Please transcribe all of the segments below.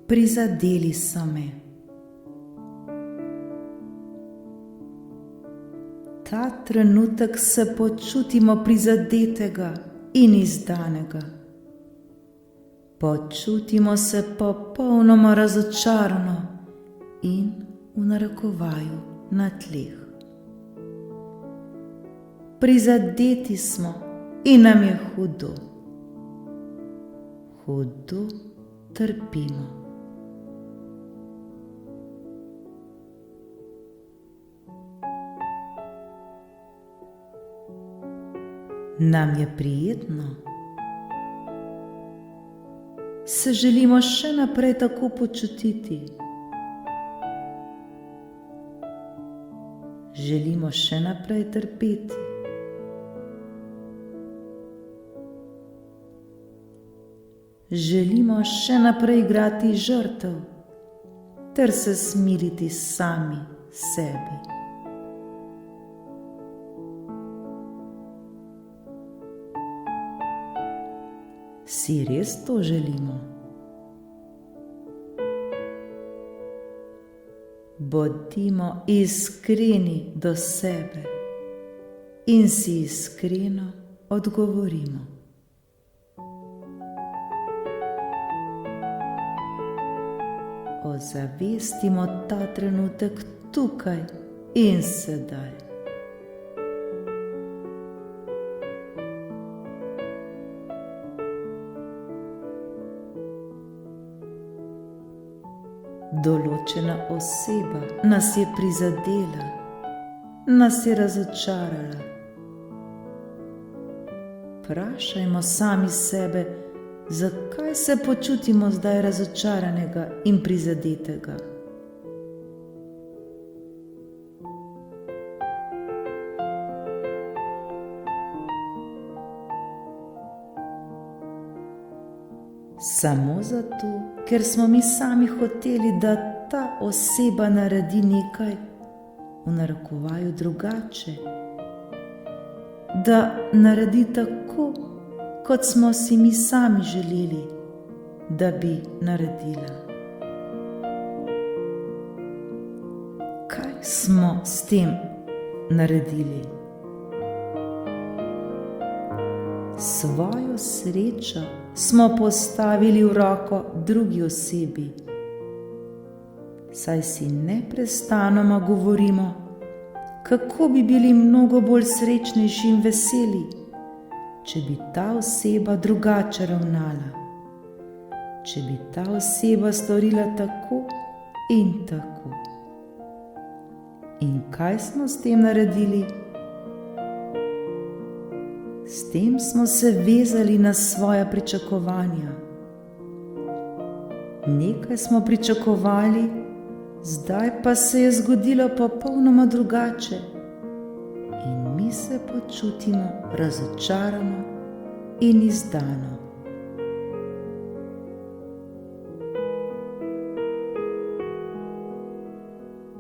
Prizadeli so me. Ta trenutek se počutimo prizadetega in izdanega. Počutimo se popolnoma razočarano in v narekovaju na tleh. Prizadeti smo in nam je hudo. Hudo trpimo. Nam je prijetno. Se želimo še naprej tako počutiti. Želimo še naprej trpeti. Želimo še naprej igrati žrtev ter se smiliti sami sebi. Si res to želimo? Bodimo iskreni do sebe in si iskreno odgovorimo. Ozavestimo ta trenutek tukaj in sedaj. Določena oseba nas je prizadela, nas je razočarala. Vprašajmo sami sebe, zakaj se počutimo zdaj razočaranega in prizadetega. Samo zato, ker smo mi sami hoteli, da ta oseba naredi nekaj v narekovaju drugače, da naredi tako, kot smo si mi sami želeli, da bi naredila. Kaj smo s tem naredili? Svojo srečo smo postavili v roko drugi osebi, saj si neprestanoma govorimo, kako bi bili mnogo bolj srečnejši in veseli, če bi ta oseba drugače ravnala, če bi ta oseba storila tako in tako. In kaj smo s tem naredili? S tem smo se vezali na svoja pričakovanja. Nekaj smo pričakovali, zdaj pa se je zgodilo popolnoma drugače in mi se počutimo razočarano in izdano.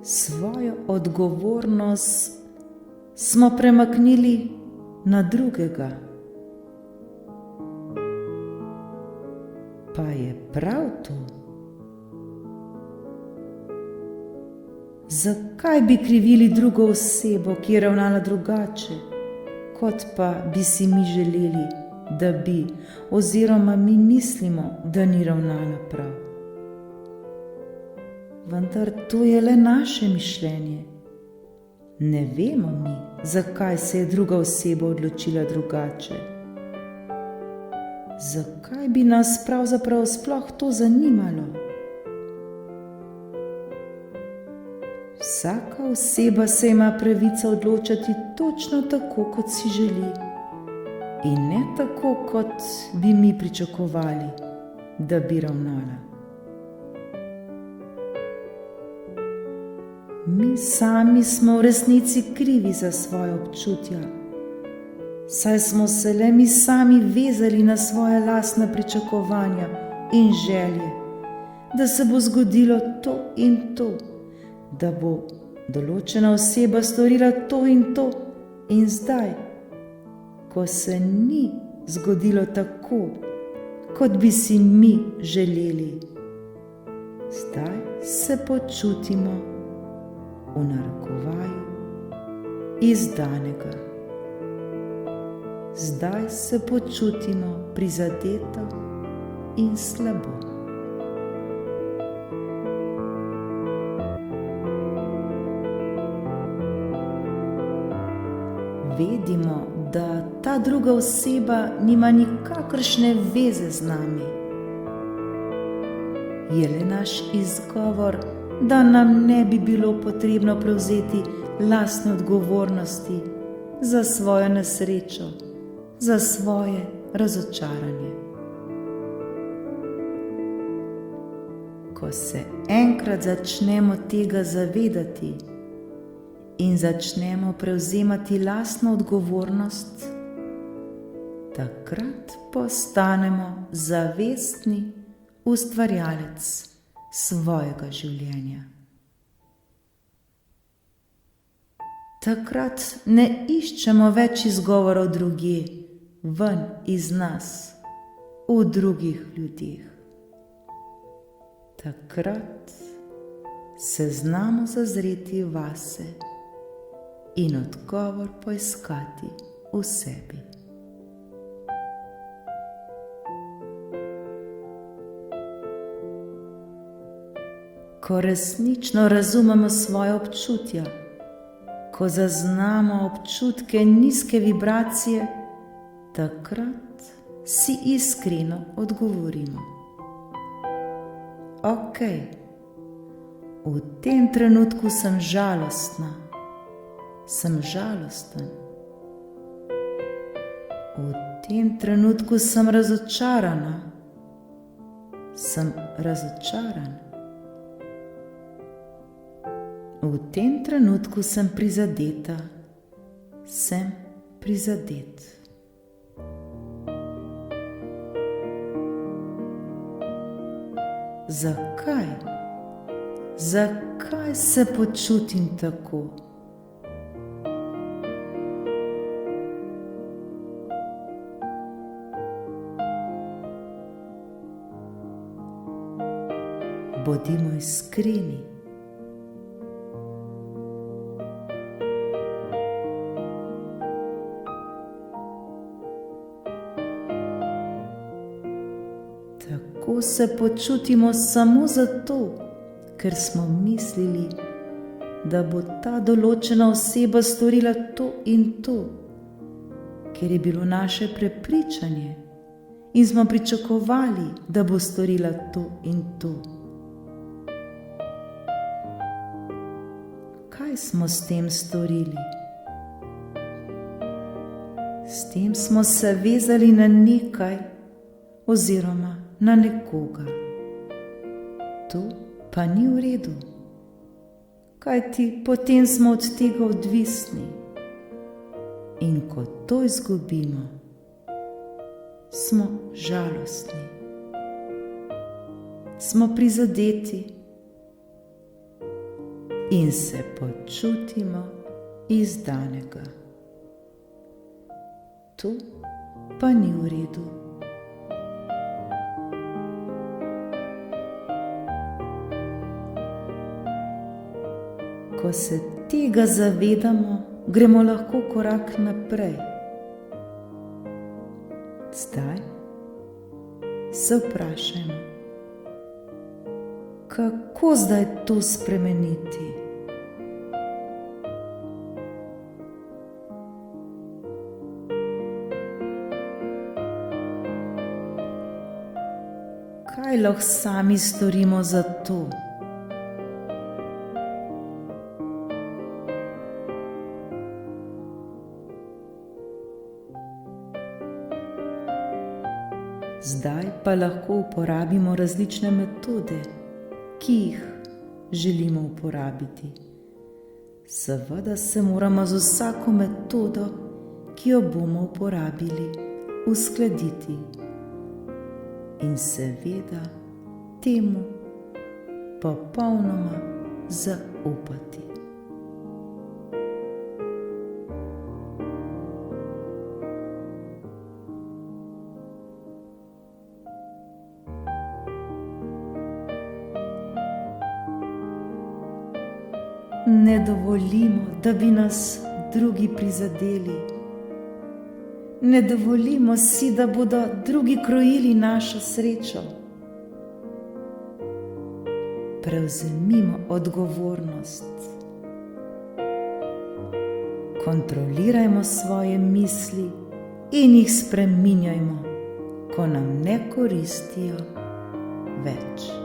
Svojo odgovornost smo premaknili na drugega. Pa je prav to. Zakaj bi krivili drugo osebo, ki je ravnala drugače, kot pa bi si mi želeli, da bi, oziroma mi mislimo, da ni ravnala prav? Vendar to je le naše mišljenje. Ne vemo mi, zakaj se je druga oseba odločila drugače. Zakaj bi nas pravzaprav sploh to zanimalo? Vsaka oseba se ima pravico odločati točno tako, kot si želi, in ne tako, kot bi mi pričakovali, da bi ravnala. Mi sami smo v resnici krivi za svoje občutja, saj smo se le mi sami vezali na svoje lastna pričakovanja in želje, da se bo zgodilo to in to, da bo določena oseba storila to in to, in zdaj, ko se ni zgodilo tako, kot bi si mi želeli, Zdaj se počutimo v narekovaju izdanega. Zdaj se počutimo prizadeto in slabo. Vedimo, da ta druga oseba nima nikakršne veze z nami. Je le naš izgovor, da nam ne bi bilo potrebno prevzeti lastne odgovornosti za svojo nesrečo, za svoje razočaranje. Ko se enkrat začnemo tega zavedati in začnemo prevzemati lastno odgovornost, takrat postanemo zavestni ustvarjalec svojega življenja. Takrat ne iščemo več izgovorov drugje, ven iz nas, v drugih ljudeh. Takrat se znamo zazreti vase in odgovor poiskati v sebi. Ko resnično razumemo svoje občutja, ko zaznamo občutke nizke vibracije, takrat si iskreno odgovorimo: ok, v tem trenutku sem žalostna, sem žalosten. V tem trenutku sem razočarana, sem razočaran. V tem trenutku sem prizadeta, sem prizadet. Zakaj? Zakaj se počutim tako? Bodimo iskreni. Tako se počutimo samo zato, ker smo mislili, da bo ta določena oseba storila to in to, ker je bilo naše prepričanje in smo pričakovali, da bo storila to in to. Kaj smo s tem storili? S tem smo se vezali na nekaj oziroma na nekoga. To pa ni v redu, kajti potem smo od tega odvisni. In ko to izgubimo, smo žalostni, smo prizadeti in se počutimo izdanega. To pa ni v redu. Ko se tega zavedamo, gremo lahko korak naprej. Zdaj se vprašajmo, kako zdaj to spremeniti? Kaj lahko sami storimo za to? Zdaj pa lahko uporabimo različne metode, ki jih želimo uporabiti. Seveda se moramo z vsako metodo, ki jo bomo uporabili, uskladiti in seveda temu popolnoma zaupati. Ne dovolimo, da bi nas drugi prizadeli. Ne dovolimo si, da bodo drugi krojili našo srečo. Prevzemimo odgovornost. Kontrolirajmo svoje misli in jih spreminjajmo, ko nam ne koristijo več.